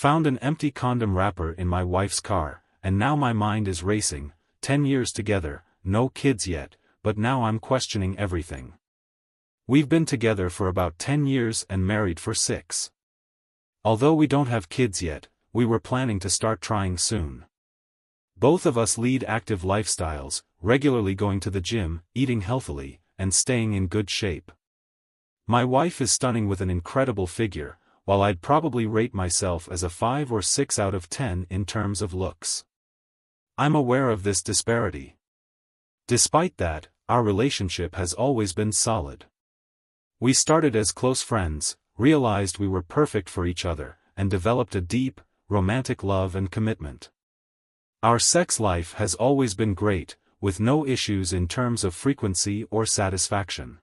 Found an empty condom wrapper in my wife's car, and now my mind is racing. 10 years together, no kids yet, but now I'm questioning everything. We've been together for about 10 years and married for 6. Although we don't have kids yet, we were planning to start trying soon. Both of us lead active lifestyles, regularly going to the gym, eating healthily, and staying in good shape. My wife is stunning with an incredible figure, while I'd probably rate myself as a 5 or 6 out of 10 in terms of looks. I'm aware of this disparity. Despite that, our relationship has always been solid. We started as close friends, realized we were perfect for each other, and developed a deep, romantic love and commitment. Our sex life has always been great, with no issues in terms of frequency or satisfaction.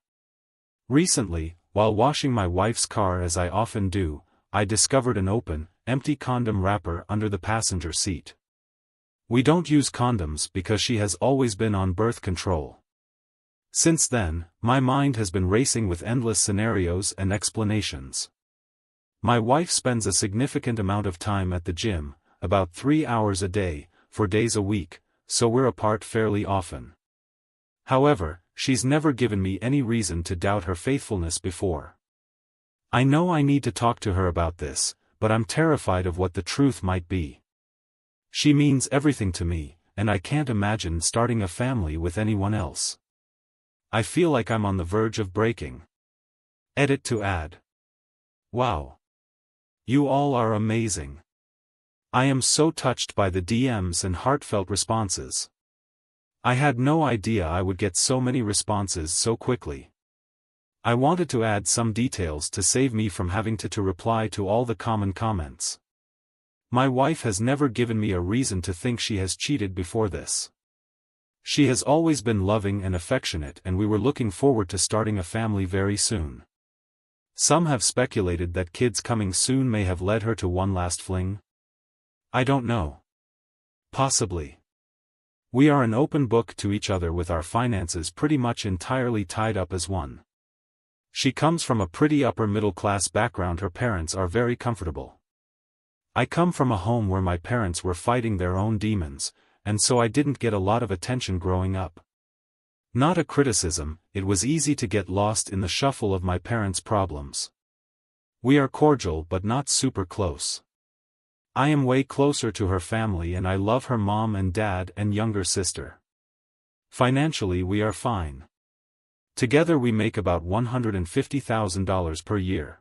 Recently, while washing my wife's car as I often do, I discovered an open, empty condom wrapper under the passenger seat. We don't use condoms because she has always been on birth control. Since then, my mind has been racing with endless scenarios and explanations. My wife spends a significant amount of time at the gym, about 3 hours a day, 4 days a week, so we're apart fairly often. However, she's never given me any reason to doubt her faithfulness before. I know I need to talk to her about this, but I'm terrified of what the truth might be. She means everything to me, and I can't imagine starting a family with anyone else. I feel like I'm on the verge of breaking. Edit to add. Wow. You all are amazing. I am so touched by the DMs and heartfelt responses. I had no idea I would get so many responses so quickly. I wanted to add some details to save me from having to reply to all the common comments. My wife has never given me a reason to think she has cheated before this. She has always been loving and affectionate, and we were looking forward to starting a family very soon. Some have speculated that kids coming soon may have led her to one last fling. I don't know. Possibly. We are an open book to each other with our finances pretty much entirely tied up as one. She comes from a pretty upper middle class background. Her parents are very comfortable. I come from a home where my parents were fighting their own demons, and so I didn't get a lot of attention growing up. Not a criticism, it was easy to get lost in the shuffle of my parents' problems. We are cordial but not super close. I am way closer to her family and I love her mom and dad and younger sister. Financially we are fine. Together we make about $150,000 per year.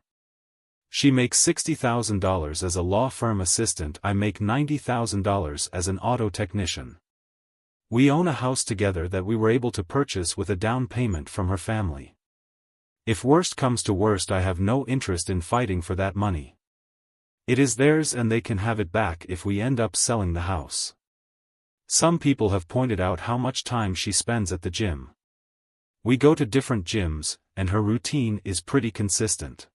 She makes $60,000 as a law firm assistant. I make $90,000 as an auto technician. We own a house together that we were able to purchase with a down payment from her family. If worst comes to worst, I have no interest in fighting for that money. It is theirs and they can have it back if we end up selling the house. Some people have pointed out how much time she spends at the gym. We go to different gyms, and her routine is pretty consistent.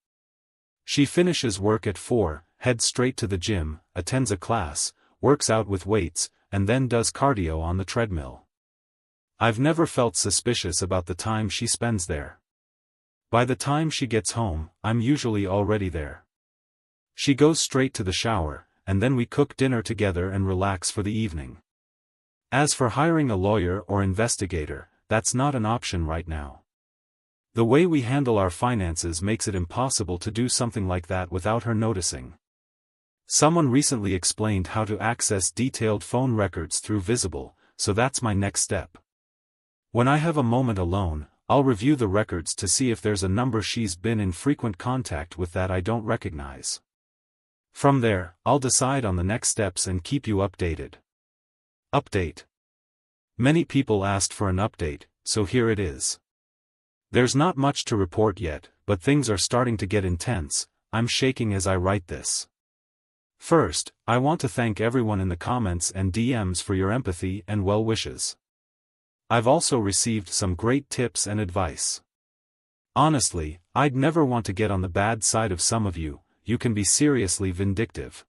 She finishes work at 4, heads straight to the gym, attends a class, works out with weights, and then does cardio on the treadmill. I've never felt suspicious about the time she spends there. By the time she gets home, I'm usually already there. She goes straight to the shower, and then we cook dinner together and relax for the evening. As for hiring a lawyer or investigator, that's not an option right now. The way we handle our finances makes it impossible to do something like that without her noticing. Someone recently explained how to access detailed phone records through Visible, so that's my next step. When I have a moment alone, I'll review the records to see if there's a number she's been in frequent contact with that I don't recognize. From there, I'll decide on the next steps and keep you updated. Update. Many people asked for an update, so here it is. There's not much to report yet, but things are starting to get intense. I'm shaking as I write this. First, I want to thank everyone in the comments and DMs for your empathy and well wishes. I've also received some great tips and advice. Honestly, I'd never want to get on the bad side of some of you. You can be seriously vindictive.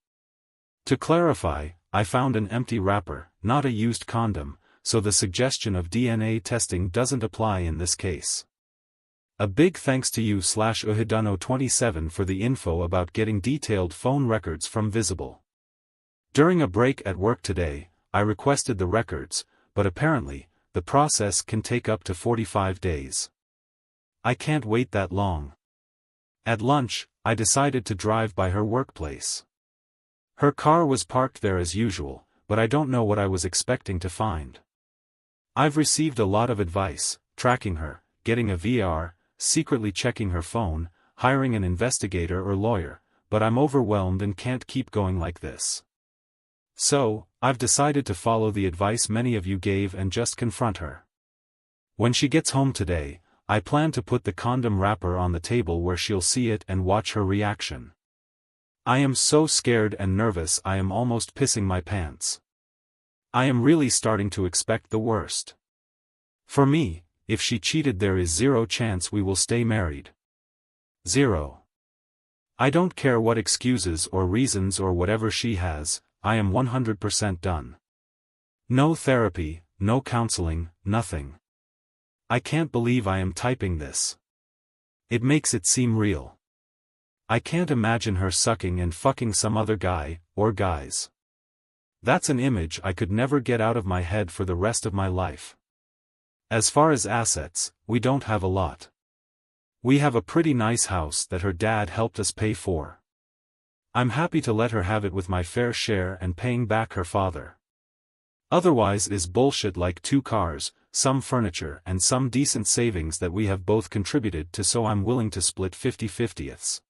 To clarify, I found an empty wrapper, not a used condom, so the suggestion of DNA testing doesn't apply in this case. A big thanks to you/Uhidano27 for the info about getting detailed phone records from Visible. During a break at work today, I requested the records, but apparently, the process can take up to 45 days. I can't wait that long. At lunch, I decided to drive by her workplace. Her car was parked there as usual, but I don't know what I was expecting to find. I've received a lot of advice: tracking her, getting a VR, secretly checking her phone, hiring an investigator or lawyer, but I'm overwhelmed and can't keep going like this. So, I've decided to follow the advice many of you gave and just confront her. When she gets home today, I plan to put the condom wrapper on the table where she'll see it and watch her reaction. I am so scared and nervous I am almost pissing my pants. I am really starting to expect the worst. For me, if she cheated, there is zero chance we will stay married. Zero. I don't care what excuses or reasons or whatever she has, I am 100% done. No therapy, no counseling, nothing. I can't believe I am typing this. It makes it seem real. I can't imagine her sucking and fucking some other guy, or guys. That's an image I could never get out of my head for the rest of my life. As far as assets, we don't have a lot. We have a pretty nice house that her dad helped us pay for. I'm happy to let her have it with my fair share and paying back her father. Otherwise is bullshit like 2 cars, some furniture and some decent savings that we have both contributed to, so I'm willing to split 50/50ths.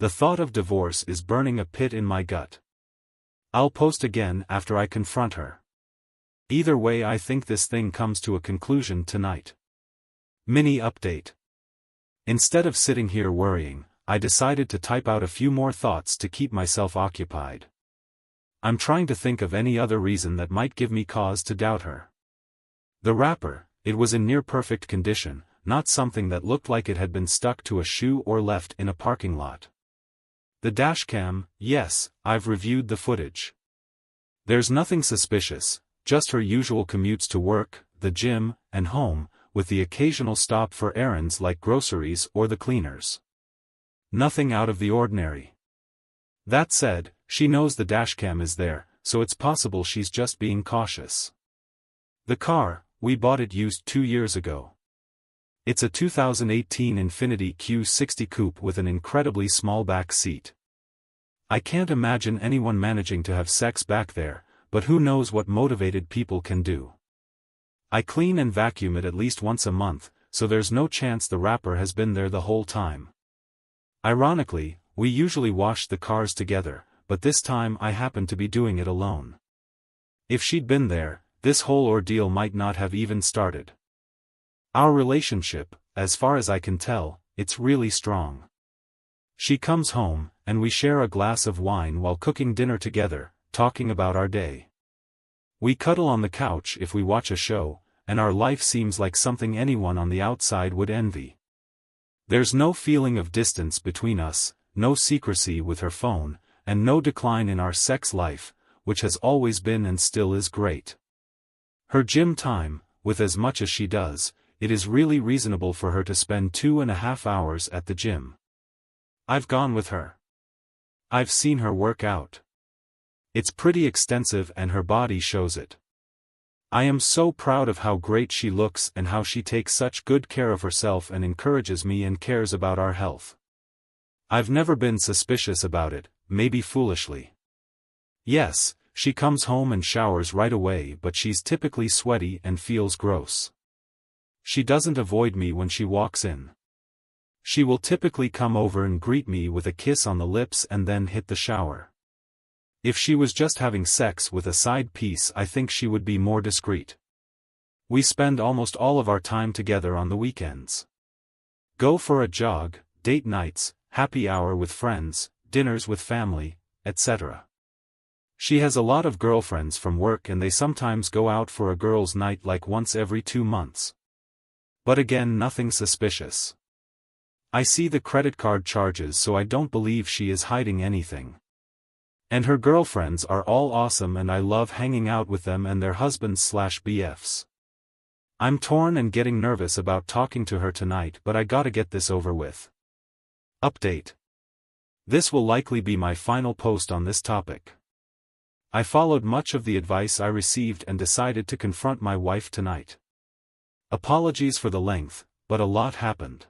The thought of divorce is burning a pit in my gut. I'll post again after I confront her. Either way, I think this thing comes to a conclusion tonight. Mini update. Instead of sitting here worrying, I decided to type out a few more thoughts to keep myself occupied. I'm trying to think of any other reason that might give me cause to doubt her. The wrapper, it was in near perfect condition, not something that looked like it had been stuck to a shoe or left in a parking lot. The dashcam, yes, I've reviewed the footage. There's nothing suspicious, just her usual commutes to work, the gym, and home, with the occasional stop for errands like groceries or the cleaners. Nothing out of the ordinary. That said, she knows the dashcam is there, so it's possible she's just being cautious. The car, we bought it used 2 years ago. It's a 2018 Infiniti Q60 coupe with an incredibly small back seat. I can't imagine anyone managing to have sex back there, but who knows what motivated people can do. I clean and vacuum it at least once a month, so there's no chance the wrapper has been there the whole time. Ironically, we usually wash the cars together, but this time I happen to be doing it alone. If she'd been there, this whole ordeal might not have even started. Our relationship, as far as I can tell, it's really strong. She comes home, and we share a glass of wine while cooking dinner together, talking about our day. We cuddle on the couch if we watch a show, and our life seems like something anyone on the outside would envy. There's no feeling of distance between us, no secrecy with her phone, and no decline in our sex life, which has always been and still is great. Her gym time, with as much as she does, it is really reasonable for her to spend 2.5 hours at the gym. I've gone with her. I've seen her work out. It's pretty extensive and her body shows it. I am so proud of how great she looks and how she takes such good care of herself and encourages me and cares about our health. I've never been suspicious about it, maybe foolishly. Yes, she comes home and showers right away, but she's typically sweaty and feels gross. She doesn't avoid me when she walks in. She will typically come over and greet me with a kiss on the lips and then hit the shower. If she was just having sex with a side piece, I think she would be more discreet. We spend almost all of our time together on the weekends. Go for a jog, date nights, happy hour with friends, dinners with family, etc. She has a lot of girlfriends from work and they sometimes go out for a girls' night like once every 2 months. But again, nothing suspicious. I see the credit card charges, so I don't believe she is hiding anything. And her girlfriends are all awesome and I love hanging out with them and their husbands/BFs. I'm torn and getting nervous about talking to her tonight, but I gotta get this over with. Update. This will likely be my final post on this topic. I followed much of the advice I received and decided to confront my wife tonight. Apologies for the length, but a lot happened.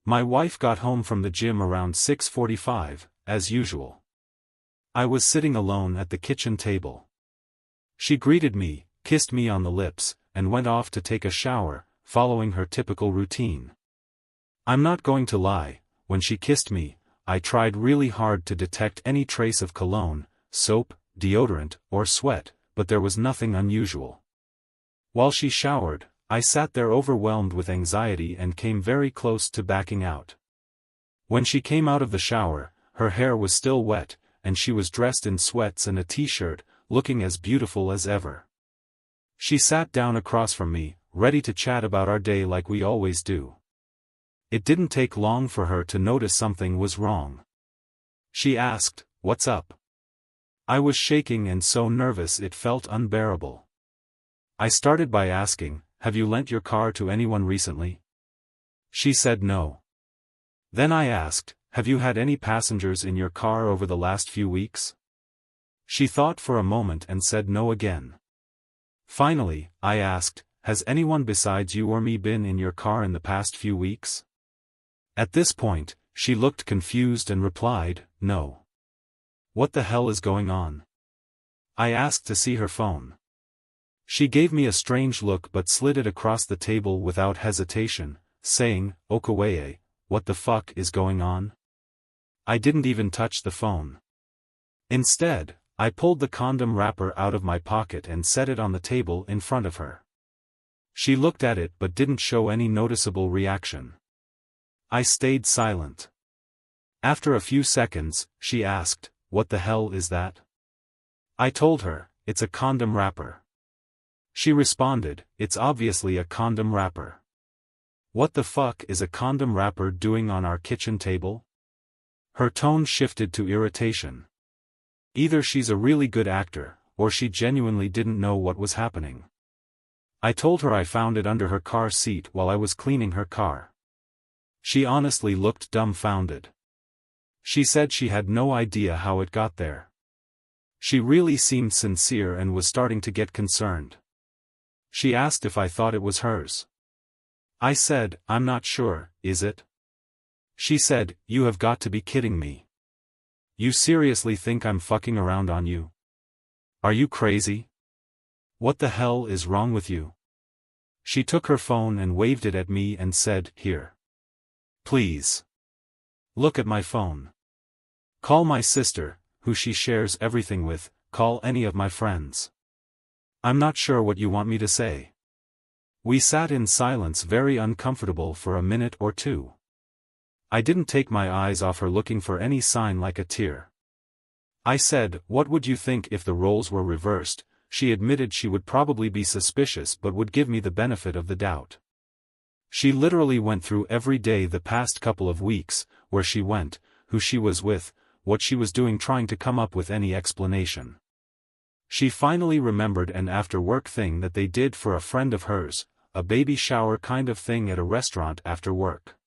My wife got home from the gym around 6:45, as usual. I was sitting alone at the kitchen table. She greeted me, kissed me on the lips, and went off to take a shower, following her typical routine. I'm not going to lie, when she kissed me, I tried really hard to detect any trace of cologne, soap, deodorant, or sweat, but there was nothing unusual. While she showered, I sat there overwhelmed with anxiety and came very close to backing out. When she came out of the shower, her hair was still wet, and she was dressed in sweats and a t-shirt, looking as beautiful as ever. She sat down across from me, ready to chat about our day like we always do. It didn't take long for her to notice something was wrong. She asked, "What's up?" I was shaking and so nervous it felt unbearable. I started by asking, "Have you lent your car to anyone recently?" She said no. Then I asked, "Have you had any passengers in your car over the last few weeks?" She thought for a moment and said no again. Finally, I asked, "Has anyone besides you or me been in your car in the past few weeks?" At this point, she looked confused and replied, "No." What the hell is going on? I asked to see her phone. She gave me a strange look but slid it across the table without hesitation, saying, "Okaweye, what the fuck is going on?" I didn't even touch the phone. Instead, I pulled the condom wrapper out of my pocket and set it on the table in front of her. She looked at it but didn't show any noticeable reaction. I stayed silent. After a few seconds, she asked, "What the hell is that?" I told her, "It's a condom wrapper." She responded, "It's obviously a condom wrapper. What the fuck is a condom wrapper doing on our kitchen table?" Her tone shifted to irritation. Either she's a really good actor, or she genuinely didn't know what was happening. I told her I found it under her car seat while I was cleaning her car. She honestly looked dumbfounded. She said she had no idea how it got there. She really seemed sincere and was starting to get concerned. She asked if I thought it was hers. I said, "I'm not sure, is it?" She said, "You have got to be kidding me. You seriously think I'm fucking around on you? Are you crazy? What the hell is wrong with you?" She took her phone and waved it at me and said, "Here. Please. Look at my phone. Call my sister, who she shares everything with, call any of my friends. I'm not sure what you want me to say." We sat in silence, very uncomfortable, for a minute or two. I didn't take my eyes off her, looking for any sign like a tear. I said, "What would you think if the roles were reversed?" She admitted she would probably be suspicious but would give me the benefit of the doubt. She literally went through every day the past couple of weeks, where she went, who she was with, what she was doing, trying to come up with any explanation. She finally remembered an after-work thing that they did for a friend of hers, a baby shower kind of thing at a restaurant after work.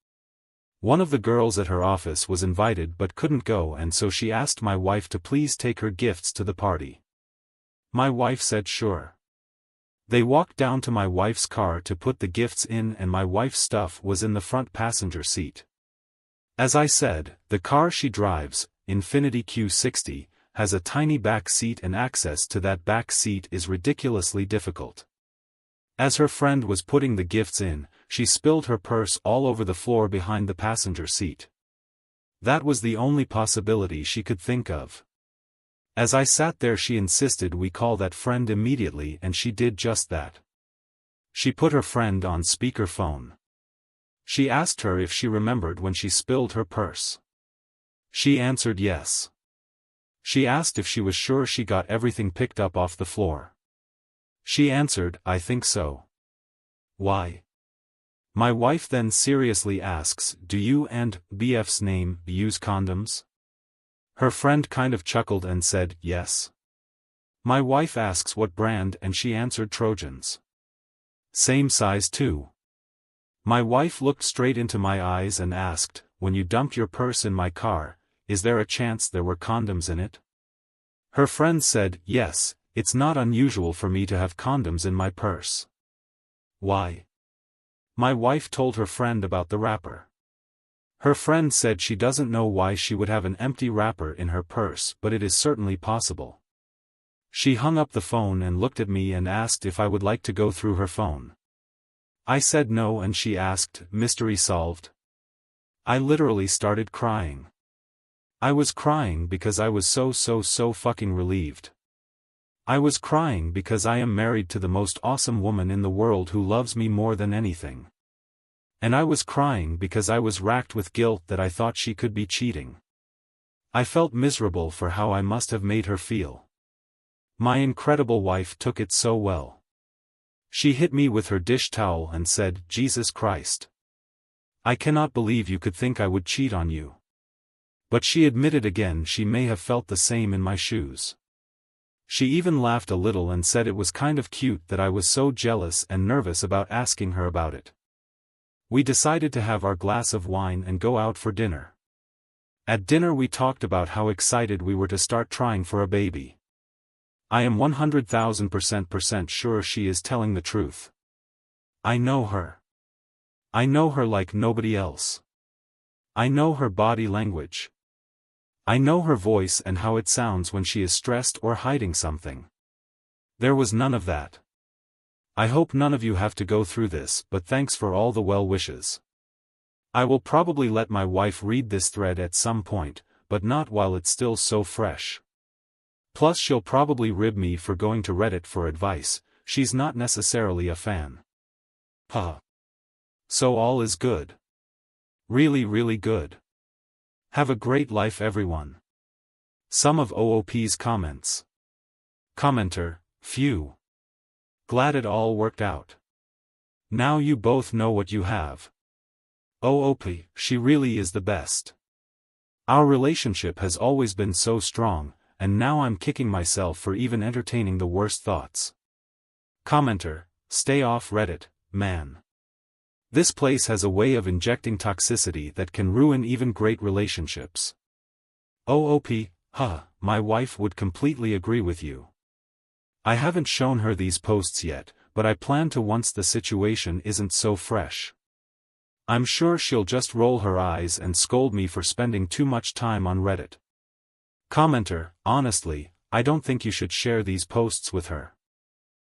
One of the girls at her office was invited but couldn't go, and so she asked my wife to please take her gifts to the party. My wife said sure. They walked down to my wife's car to put the gifts in, and my wife's stuff was in the front passenger seat. As I said, the car she drives, Infiniti Q60, has a tiny back seat, and access to that back seat is ridiculously difficult. As her friend was putting the gifts in, she spilled her purse all over the floor behind the passenger seat. That was the only possibility she could think of. As I sat there, she insisted we call that friend immediately, and she did just that. She put her friend on speakerphone. She asked her if she remembered when she spilled her purse. She answered yes. She asked if she was sure she got everything picked up off the floor. She answered, "I think so." "Why?" My wife then seriously asks, "Do you and BF's name use condoms?" Her friend kind of chuckled and said, "Yes." My wife asks what brand, and she answered Trojans. Same size too. My wife looked straight into my eyes and asked, when you dumped your purse in my car, is there a chance there were condoms in it? Her friend said, yes, it's not unusual for me to have condoms in my purse. Why? My wife told her friend about the wrapper. Her friend said she doesn't know why she would have an empty wrapper in her purse, but it is certainly possible. She hung up the phone and looked at me and asked if I would like to go through her phone. I said no and she asked, mystery solved? I literally started crying. I was crying because I was so fucking relieved. I was crying because I am married to the most awesome woman in the world who loves me more than anything. And I was crying because I was racked with guilt that I thought she could be cheating. I felt miserable for how I must have made her feel. My incredible wife took it so well. She hit me with her dish towel and said, Jesus Christ. I cannot believe you could think I would cheat on you. But she admitted again she may have felt the same in my shoes. She even laughed a little and said it was kind of cute that I was so jealous and nervous about asking her about it. We decided to have our glass of wine and go out for dinner. At dinner we talked about how excited we were to start trying for a baby. I am 100,000% sure she is telling the truth. I know her. I know her like nobody else. I know her body language. I know her voice and how it sounds when she is stressed or hiding something. There was none of that. I hope none of you have to go through this, but thanks for all the well wishes. I will probably let my wife read this thread at some point, but not while it's still so fresh. Plus she'll probably rib me for going to Reddit for advice, she's not necessarily a fan. Huh. So all is good. Really good. Have a great life everyone. Some of OOP's comments. Commenter, phew. Glad it all worked out. Now you both know what you have. OOP, she really is the best. Our relationship has always been so strong, and now I'm kicking myself for even entertaining the worst thoughts. Commenter, stay off Reddit, man. This place has a way of injecting toxicity that can ruin even great relationships. OOP, my wife would completely agree with you. I haven't shown her these posts yet, but I plan to once the situation isn't so fresh. I'm sure she'll just roll her eyes and scold me for spending too much time on Reddit. Commenter, honestly, I don't think you should share these posts with her.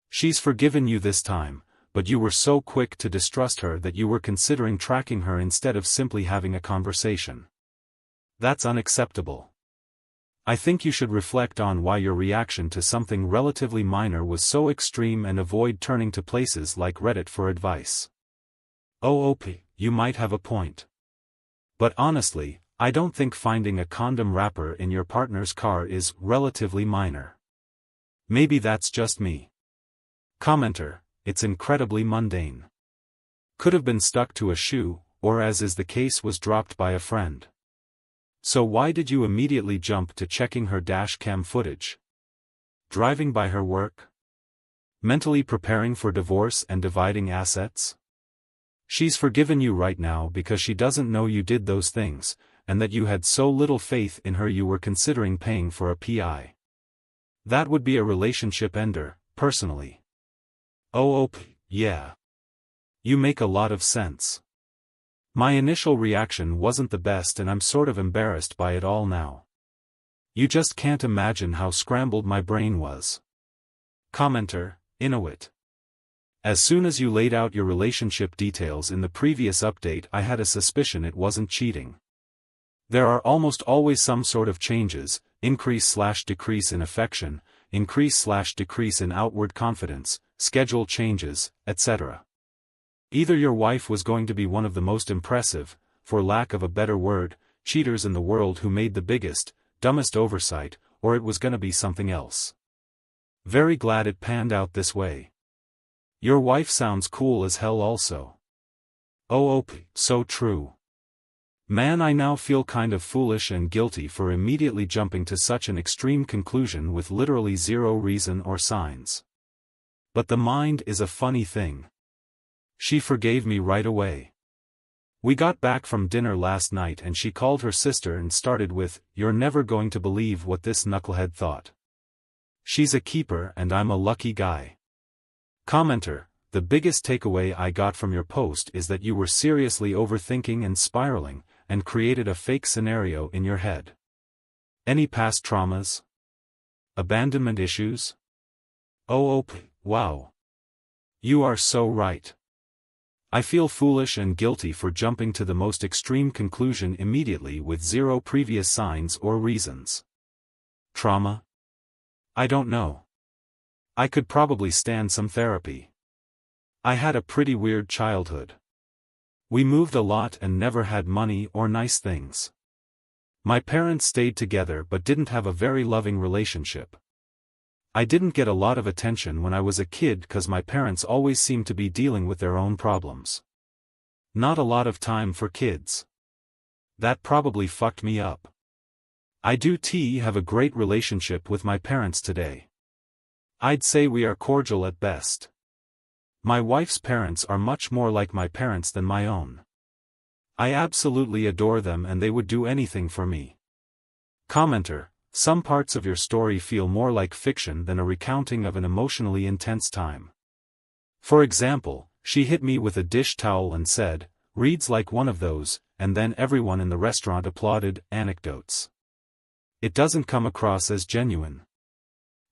She's forgiven you this time, but you were so quick to distrust her that you were considering tracking her instead of simply having a conversation. That's unacceptable. I think you should reflect on why your reaction to something relatively minor was so extreme and avoid turning to places like Reddit for advice. OOP, you might have a point. But honestly, I don't think finding a condom wrapper in your partner's car is relatively minor. Maybe that's just me. Commenter, it's incredibly mundane. Could have been stuck to a shoe, or as is the case was dropped by a friend. So why did you immediately jump to checking her dash cam footage? Driving by her work? Mentally preparing for divorce and dividing assets? She's forgiven you right now because she doesn't know you did those things, and that you had so little faith in her you were considering paying for a PI. That would be a relationship ender, personally. OOP, yeah. You make a lot of sense. My initial reaction wasn't the best and I'm sort of embarrassed by it all now. You just can't imagine how scrambled my brain was. Commenter, Inuit. As soon as you laid out your relationship details in the previous update I had a suspicion it wasn't cheating. There are almost always some sort of changes, increase/decrease in affection, increase/decrease in outward confidence, schedule changes, etc. Either your wife was going to be one of the most impressive, for lack of a better word, cheaters in the world who made the biggest, dumbest oversight, or it was gonna be something else. Very glad it panned out this way. Your wife sounds cool as hell also. OOP, so true. Man, I now feel kind of foolish and guilty for immediately jumping to such an extreme conclusion with literally zero reason or signs. But the mind is a funny thing. She forgave me right away. We got back from dinner last night and she called her sister and started with, "You're never going to believe what this knucklehead thought. She's a keeper and I'm a lucky guy." Commenter: the biggest takeaway I got from your post is that you were seriously overthinking and spiraling, and created a fake scenario in your head. Any past traumas? Abandonment issues? Wow. You are so right. I feel foolish and guilty for jumping to the most extreme conclusion immediately with zero previous signs or reasons. Trauma? I don't know. I could probably stand some therapy. I had a pretty weird childhood. We moved a lot and never had money or nice things. My parents stayed together but didn't have a very loving relationship. I didn't get a lot of attention when I was a kid cause my parents always seemed to be dealing with their own problems. Not a lot of time for kids. That probably fucked me up. I do have a great relationship with my parents today. I'd say we are cordial at best. My wife's parents are much more like my parents than my own. I absolutely adore them and they would do anything for me. Commenter: some parts of your story feel more like fiction than a recounting of an emotionally intense time. For example, she hit me with a dish towel and said, "Reads like one of those," and then everyone in the restaurant applauded. Anecdotes. It doesn't come across as genuine.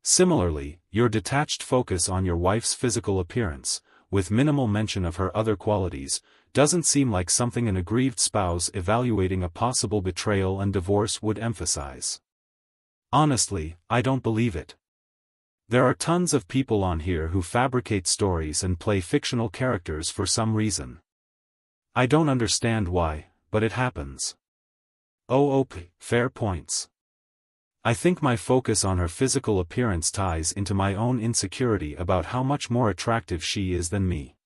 Similarly, your detached focus on your wife's physical appearance, with minimal mention of her other qualities, doesn't seem like something an aggrieved spouse evaluating a possible betrayal and divorce would emphasize. Honestly, I don't believe it. There are tons of people on here who fabricate stories and play fictional characters for some reason. I don't understand why, but it happens. Fair points. I think my focus on her physical appearance ties into my own insecurity about how much more attractive she is than me.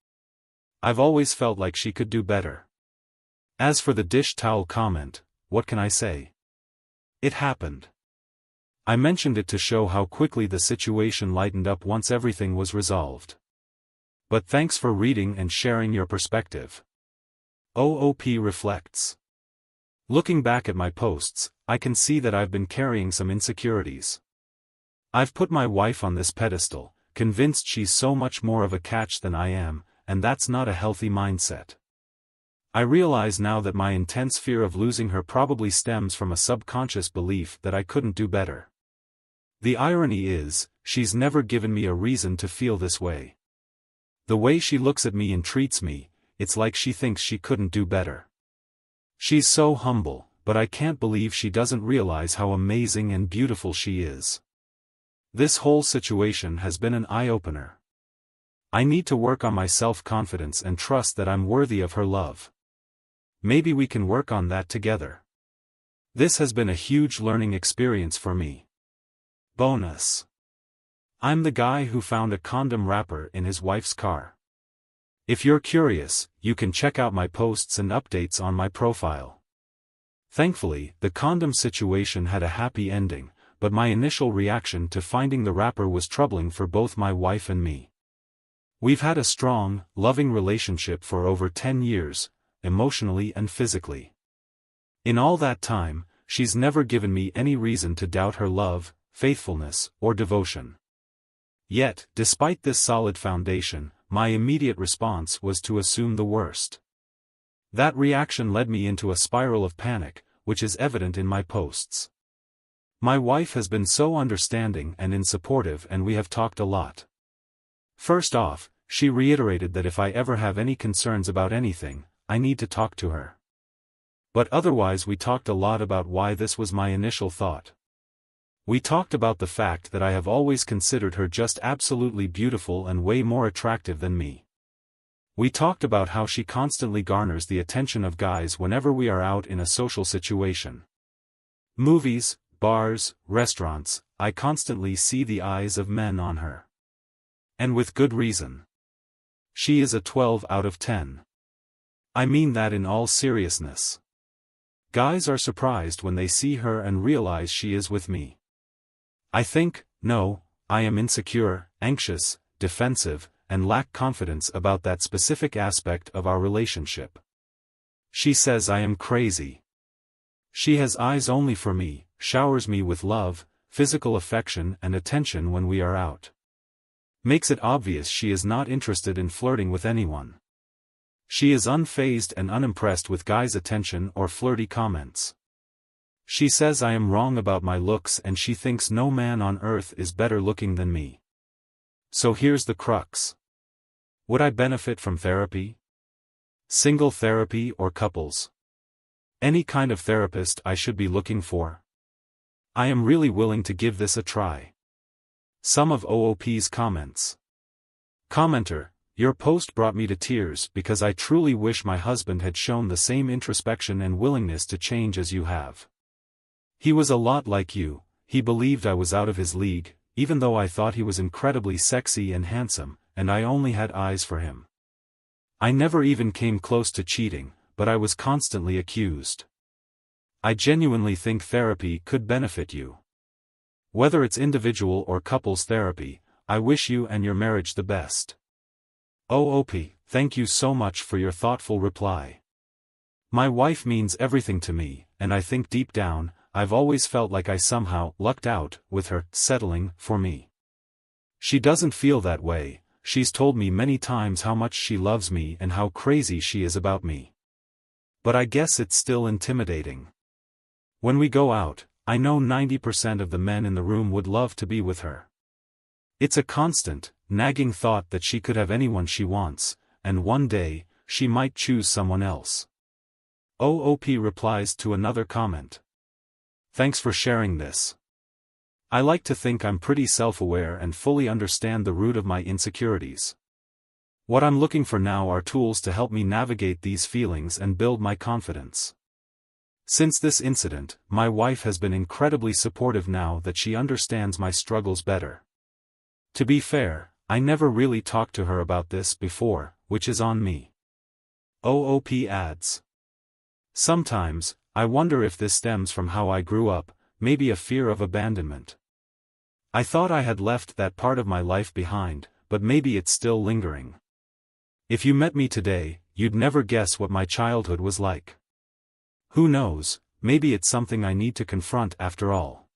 I've always felt like she could do better. As for the dish towel comment, what can I say? It happened. I mentioned it to show how quickly the situation lightened up once everything was resolved. But thanks for reading and sharing your perspective. Reflects. Looking back at my posts, I can see that I've been carrying some insecurities. I've put my wife on this pedestal, convinced she's so much more of a catch than I am, and that's not a healthy mindset. I realize now that my intense fear of losing her probably stems from a subconscious belief that I couldn't do better. The irony is, she's never given me a reason to feel this way. The way she looks at me and treats me, it's like she thinks she couldn't do better. She's so humble, but I can't believe she doesn't realize how amazing and beautiful she is. This whole situation has been an eye-opener. I need to work on my self-confidence and trust that I'm worthy of her love. Maybe we can work on that together. This has been a huge learning experience for me. Bonus. I'm the guy who found a condom wrapper in his wife's car. If you're curious, you can check out my posts and updates on my profile. Thankfully, the condom situation had a happy ending, but my initial reaction to finding the wrapper was troubling for both my wife and me. We've had a strong, loving relationship for over 10 years, emotionally and physically. In all that time, she's never given me any reason to doubt her love, faithfulness, or devotion. Yet, despite this solid foundation, my immediate response was to assume the worst. That reaction led me into a spiral of panic, which is evident in my posts. My wife has been so understanding and supportive, and we have talked a lot. First off, she reiterated that if I ever have any concerns about anything, I need to talk to her. But otherwise we talked a lot about why this was my initial thought. We talked about the fact that I have always considered her just absolutely beautiful and way more attractive than me. We talked about how she constantly garners the attention of guys whenever we are out in a social situation. Movies, bars, restaurants, I constantly see the eyes of men on her. And with good reason. She is a 12 out of 10. I mean that in all seriousness. Guys are surprised when they see her and realize she is with me. I think, no, I am insecure, anxious, defensive, and lack confidence about that specific aspect of our relationship. She says I am crazy. She has eyes only for me, showers me with love, physical affection and attention when we are out. Makes it obvious she is not interested in flirting with anyone. She is unfazed and unimpressed with guys' attention or flirty comments. She says I am wrong about my looks and she thinks no man on earth is better looking than me. So here's the crux. Would I benefit from therapy? Single therapy or couples? Any kind of therapist I should be looking for? I am really willing to give this a try. Some of OOP's comments. Commenter, your post brought me to tears because I truly wish my husband had shown the same introspection and willingness to change as you have. He was a lot like you, he believed I was out of his league, even though I thought he was incredibly sexy and handsome, and I only had eyes for him. I never even came close to cheating, but I was constantly accused. I genuinely think therapy could benefit you. Whether it's individual or couples therapy, I wish you and your marriage the best. OOP, thank you so much for your thoughtful reply. My wife means everything to me, and I think deep down, I've always felt like I somehow lucked out with her settling for me. She doesn't feel that way. She's told me many times how much she loves me and how crazy she is about me. But I guess it's still intimidating. When we go out, I know 90% of the men in the room would love to be with her. It's a constant, nagging thought that she could have anyone she wants, and one day, she might choose someone else. OOP replies to another comment. Thanks for sharing this. I like to think I'm pretty self-aware and fully understand the root of my insecurities. What I'm looking for now are tools to help me navigate these feelings and build my confidence. Since this incident, my wife has been incredibly supportive now that she understands my struggles better. To be fair, I never really talked to her about this before, which is on me. OOP adds. Sometimes, I wonder if this stems from how I grew up, maybe a fear of abandonment. I thought I had left that part of my life behind, but maybe it's still lingering. If you met me today, you'd never guess what my childhood was like. Who knows, maybe it's something I need to confront after all.